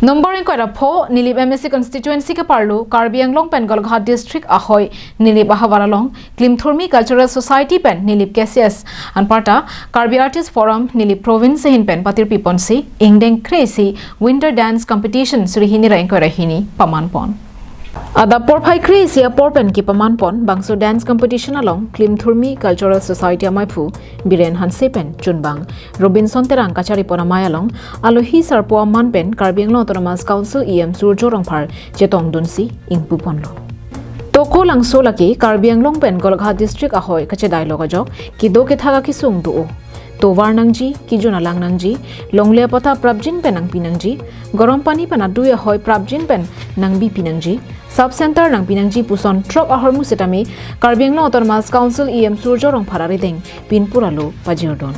Number in Quadapho, Nilip MSC constituency Kaparlu, Karbi Anglong Pen Golghat district Ahoy, Nilip Ahavaralong, Klimthurmi Cultural Society Pen, Nilip KCS, and Parta, Karbi Artist Forum, Nilip Province in Pen Patir Piponsi, Ingdeng Crazy, Winter Dance Competition, Surihini Rankorahini, Pamanpon. Ada porphai crazy a porpen ki pamanpon bangso dance competition along Klimthurmi Cultural Society amaipu Biren Hansepen Chunbang Robinson Terang Kachari Ponamayalong Alohi Sarpo Manpen Karbianglo Autonomous Council EM Surjorong Par Chetong Dunsi Ingpuponlo Tokolangso laki Karbianglong Pen Golghat district ahoy kache dialogue jo ki do ke thaga ki sung do Tovar nangji, kijuna lang nangji, longle pata prabjin pen nang pinangji, gorom pani pen aduya hoy prabjin pen nang bi pinangji, sub-center nang pinangji puson trok ahormu setami, Karbianglo Autonomous Council EM Surjorong Pararideng, Pinpuralo, Pajirdon.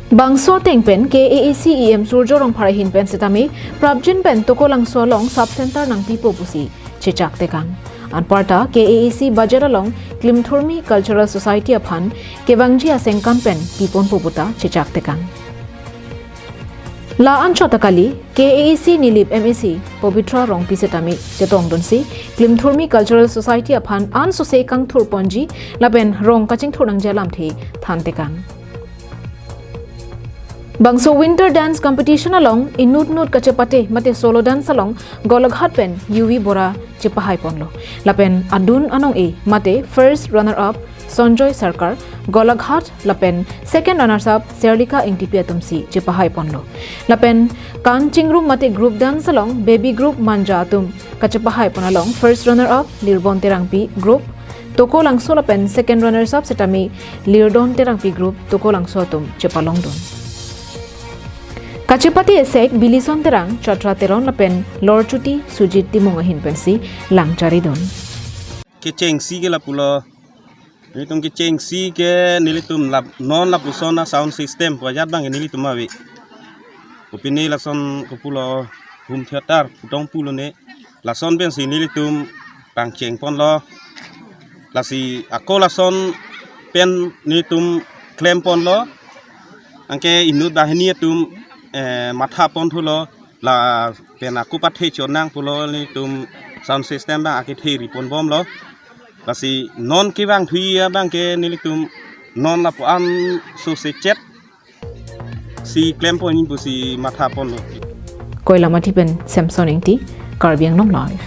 Bangso tengpen KAAC EM Surjorong Parahin pen setami, prabjin pen Tokolangso long sub-center nang pipo pusi, chechak tekang. Anparta KAAC budget along Klimthurmi Cultural Society upon Kevangji Asengkan Pen Pipon Poputa Chechak Tekang. La Anchotakali KAAC Nilip MAC Pobitra Rong Pisetami Chetong Dunsi Klimthurmi Cultural Society upon Anso Sekang Thurponji Laben Rong Kaching Thurang Jalam The Than Tekang. Bangso winter dance competition along inut kachepate mate solo dance along Golaghat pen UV Bora Chepahai Ponlo Lapen Adun Anong E mate first runner up Sonjoy Sarkar Golaghat Lapen second runners up Serlika Ingtipiatumsi Chepahai Ponlo Lapen Kan Chingrum mate group dance along baby group Manja Atum Kachepahai Ponalong first runner up Lirbon Terangpi group Tokolangso Lapen second runners up Setami Lirdon Terangpi group Tokolangso Atum Chepalongdon Kachipati esek bilison terang chatra teron lapen lorchuti sujit timong ahin pensi langchari don. Keceng si ke la pulo, nilitum keceng si ke nilitum lap non la pusona sound system wajat bang nilitum awi. Kupini la son kupulo hum theater putong pulo ne la son pensi nilitum bang ceng pon lo la si ako la son pen nilitum klem pon lo angke inut bahini tum matha pon thulo la pena kupat he chonang pulo ni tum sound system ba akithei ripon bom lo basi non ki bang thui bang ke ni tum non la an so se chet si klem pon bu si matha pon lo Koila mati pen Samsung Ingti Karbianglong live